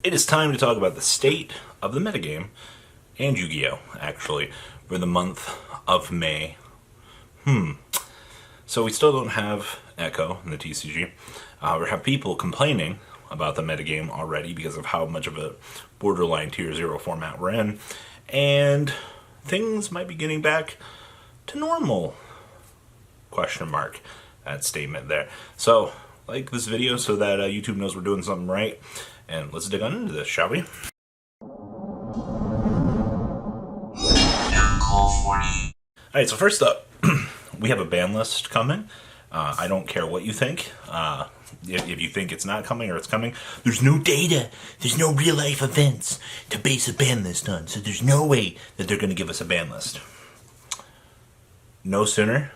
It is time to talk about the state of the metagame and Yu-Gi-Oh! Actually, for the month of May. So we still don't have Echo in the TCG. We have people complaining about the metagame already because of how much of a borderline tier 0 format we're in. And things might be getting back to normal. Question mark. That statement there. So, like this video so that YouTube knows we're doing something right. And let's dig on into this, shall we? Alright, so first up, we have a ban list coming. I don't care what you think. If you think it's not coming or it's coming, there's no data. There's no real-life events to base a ban list on. So there's no way that they're going to give us a ban list. No sooner,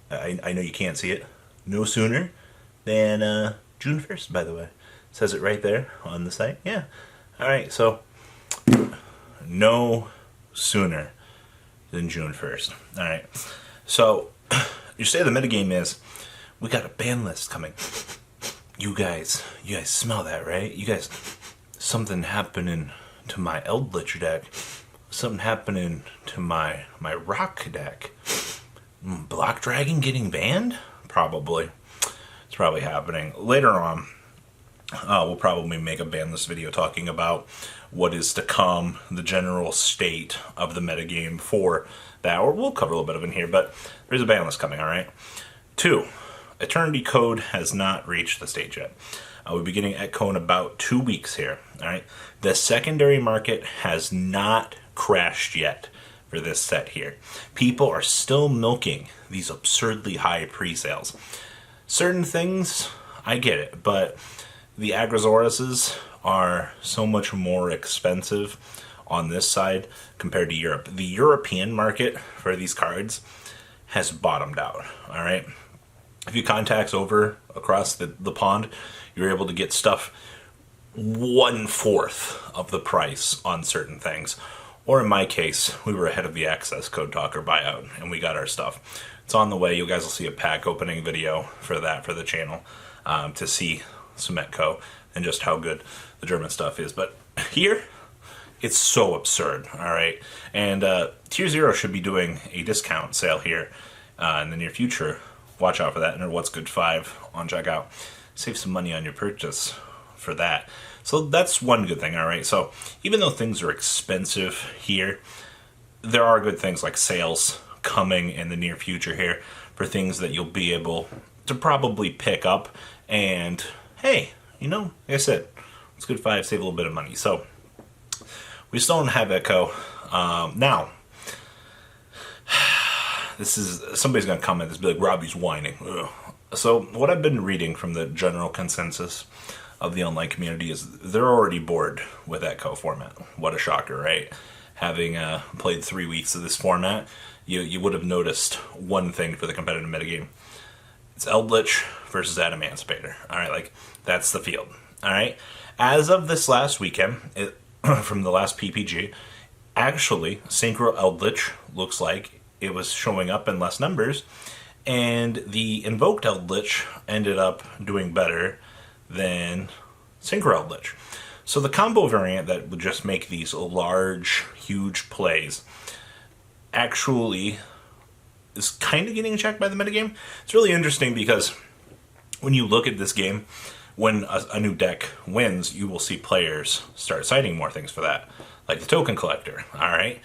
I know you can't see it, no sooner than June 1st, by the way. Says it right there on the site. Yeah. Alright, so no sooner than June 1st. Alright. So you say the metagame is we got a ban list coming. You guys smell that, right? You guys, something happening to my Eldlich deck. Something happening to my rock deck. Block Dragon getting banned? Probably. It's probably happening. Later on, we'll probably make a ban list video talking about what is to come, the general state of the metagame for that, or we'll cover a little bit of it in here, but there's a ban list coming, alright? 2, Eternity Code has not reached the stage yet. We'll be getting Echo in about 2 weeks here, alright? The secondary market has not crashed yet for this set here. People are still milking these absurdly high pre-sales. Certain things, I get it, but the Agrazauruses are so much more expensive on this side compared to Europe. The European market for these cards has bottomed out, alright? If you contacts over across the pond, you're able to get stuff 1/4 of the price on certain things. Or in my case, we were ahead of the access code talker buyout, and we got our stuff. It's on the way. You guys will see a pack opening video for that for the channel to see Sumetco and just how good the German stuff is. But here, it's so absurd, alright? And Tier 0 should be doing a discount sale here in the near future. Watch out for that under What's Good 5 on checkout. Save some money on your purchase for that. So that's one good thing, alright? So even though things are expensive here, there are good things like sales coming in the near future here for things that you'll be able to probably pick up. And hey, you know, like I said, What's Good 5, save a little bit of money. So we still don't have Echo. Now, this is, somebody's going to comment this, be like, Robbie's whining. Ugh. So what I've been reading from the general consensus of the online community is they're already bored with Echo format. What a shocker, right? Having played 3 weeks of this format, you would have noticed one thing for the competitive metagame. It's Eldlich versus Emancipator. Alright, like, that's the field. Alright? As of this last weekend, from the last PPG, actually, Synchro Eldlich looks like it was showing up in less numbers, and the Invoked Eldlich ended up doing better than Synchro Eldlich. So the combo variant that would just make these large, huge plays actually is kind of getting checked by the metagame. It's really interesting because when you look at this game, when a new deck wins, you will see players start citing more things for that. Like the Token Collector, alright?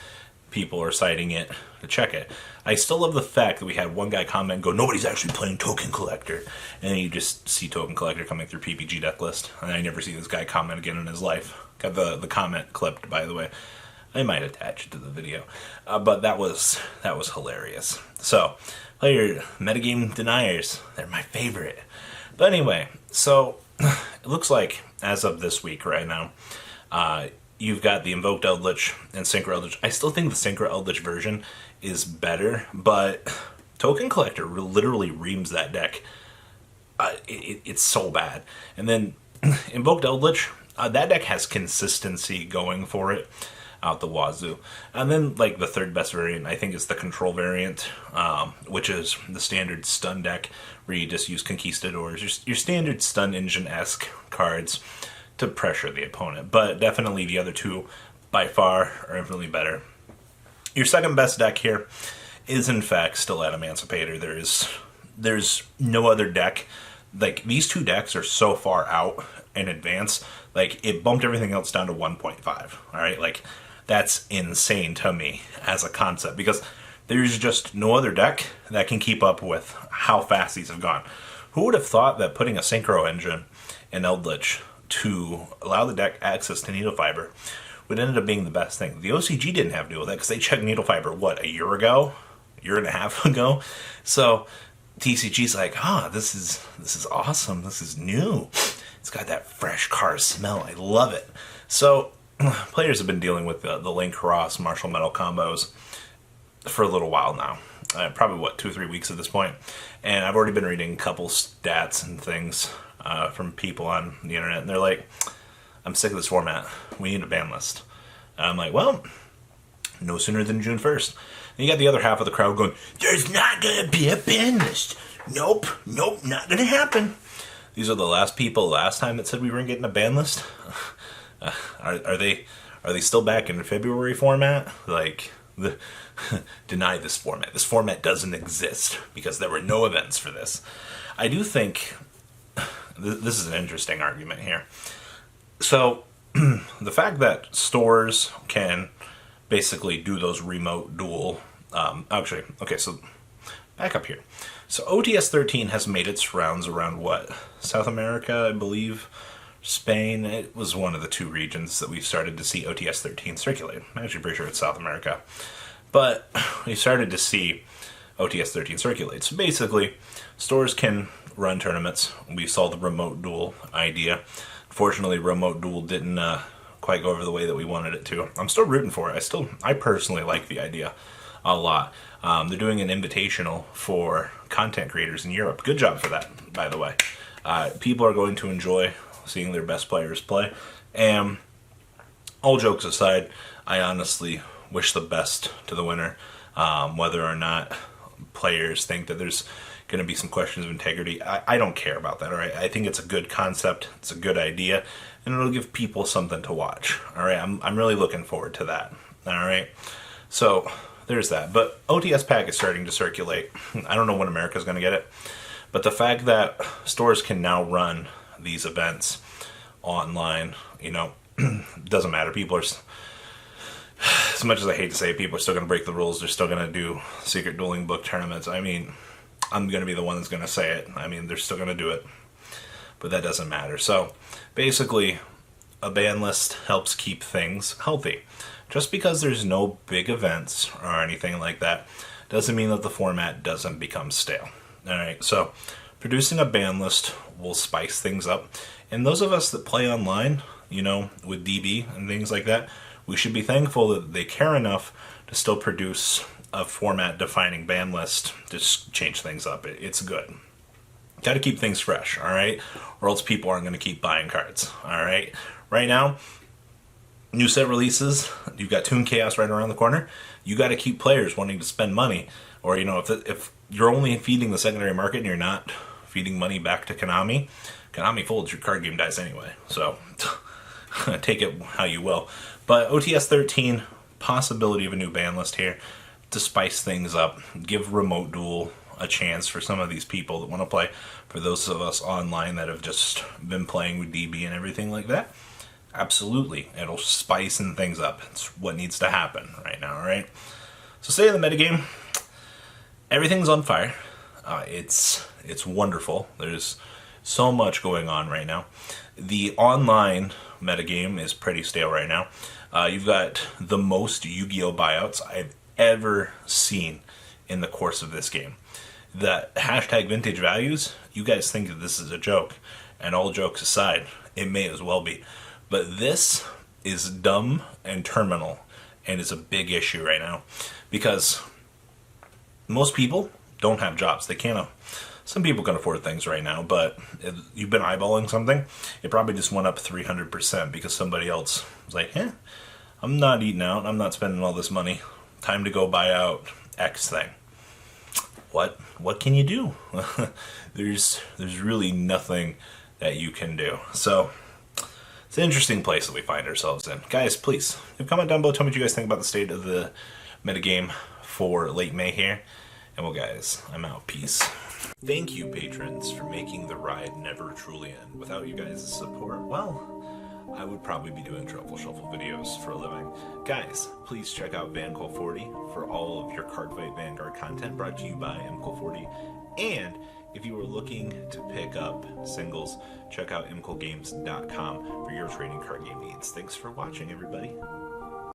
People are citing it to check it. I still love the fact that we had one guy comment and go, nobody's actually playing Token Collector. And then you just see Token Collector coming through PPG deck list. And I never see this guy comment again in his life. Got the comment clipped, by the way. I might attach it to the video. But that was hilarious. So, player metagame deniers, they're my favorite. But anyway, so it looks like as of this week right now, you've got the Invoked Eldlich and Synchro Eldlich. I still think the Synchro Eldlich version is better, but Token Collector literally reams that deck. It's so bad. And then Invoked Eldlich, that deck has consistency going for it out the wazoo. And then, like, the third best variant, I think, is the Control variant, which is the standard stun deck, where you just use Conquistadors, your standard stun engine-esque cards to pressure the opponent. But definitely the other two, by far, are infinitely better. Your second best deck here is, in fact, still at Emancipator. There's no other deck. Like, these two decks are so far out in advance. Like, it bumped everything else down to 1.5. All right? Like, that's insane to me as a concept, because there's just no other deck that can keep up with how fast these have gone. Who would have thought that putting a Synchro engine in Eldlich to allow the deck access to Needle Fiber would end up being the best thing? The OCG didn't have to do with that because they checked Needle Fiber, what, a year ago? A year and a half ago? So TCG's like, this is awesome. This is new. It's got that fresh car smell. I love it. So players have been dealing with the Link Ross Martial Metal combos for a little while now. Probably, 2 or 3 weeks at this point. And I've already been reading a couple stats and things from people on the internet. And they're like, I'm sick of this format. We need a ban list. And I'm like, well, no sooner than June 1st. And you got the other half of the crowd going, there's not going to be a ban list. Nope, not going to happen. These are the last people last time that said we weren't getting a ban list. Are they still back in the February format? Like, deny this format. This format doesn't exist because there were no events for this. I do think this is an interesting argument here. So the fact that stores can basically do those remote duel. So back up here. So OTS 13 has made its rounds around what? South America, I believe. Spain. It was one of the two regions that we've started to see OTS 13 circulate. I'm actually pretty sure it's South America. But we started to see OTS 13 circulate. So basically, stores can run tournaments. We saw the remote duel idea. Unfortunately, remote duel didn't quite go over the way that we wanted it to. I'm still rooting for it. I personally like the idea a lot. They're doing an invitational for content creators in Europe. Good job for that, by the way. People are going to enjoy seeing their best players play. And all jokes aside, I honestly wish the best to the winner. Whether or not players think that there's going to be some questions of integrity, I don't care about that, all right? I think it's a good concept, it's a good idea, and it'll give people something to watch, all right? I'm really looking forward to that, all right? So there's that. But OTS Pack is starting to circulate. I don't know when America's going to get it, but the fact that stores can now run these events online, doesn't matter. People are, as much as I hate to say it, people are still going to break the rules. They're still going to do secret dueling book tournaments. I mean, I'm going to be the one that's going to say it. I mean, they're still going to do it, but that doesn't matter. So basically, a ban list helps keep things healthy. Just because there's no big events or anything like that doesn't mean that the format doesn't become stale. All right, so producing a ban list will spice things up. And those of us that play online, with DB and things like that, we should be thankful that they care enough to still produce a format-defining ban list to just change things up. It's good. Got to keep things fresh, all right? Or else people aren't going to keep buying cards, all right? Right now, new set releases, you've got Toon Chaos right around the corner. You got to keep players wanting to spend money. Or, if you're only feeding the secondary market and you're not feeding money back to Konami folds, your card game dies anyway. So take it how you will. But OTS 13, possibility of a new ban list here to spice things up, give remote duel a chance for some of these people that want to play. For those of us online that have just been playing with DB and everything like that, absolutely, it'll spice things up. It's what needs to happen right now, all right? So stay in the metagame. Everything's on fire. It's wonderful. There's so much going on right now. The online metagame is pretty stale right now. You've got the most Yu-Gi-Oh! Buyouts I've ever seen in the course of this game. The hashtag vintage values, you guys think that this is a joke. And all jokes aside, it may as well be. But this is dumb and terminal, and it's a big issue right now. Because most people don't have jobs. They can't. Some people can afford things right now, but if you've been eyeballing something, it probably just went up 300% because somebody else was like, I'm not eating out. I'm not spending all this money. Time to go buy out X thing. What can you do? There's really nothing that you can do. So It's an interesting place that we find ourselves in. Guys, please, comment down below, tell me what you guys think about the state of the metagame for late May here. And well, guys, I'm out. Peace. Thank you, patrons, for making the ride never truly end. Without you guys' support, well, I would probably be doing Truffle Shuffle videos for a living. Guys, please check out VanCole40 for all of your Cardfight Vanguard content brought to you by MCole40. And if you are looking to pick up singles, check out mcolegames.com for your trading card game needs. Thanks for watching, everybody.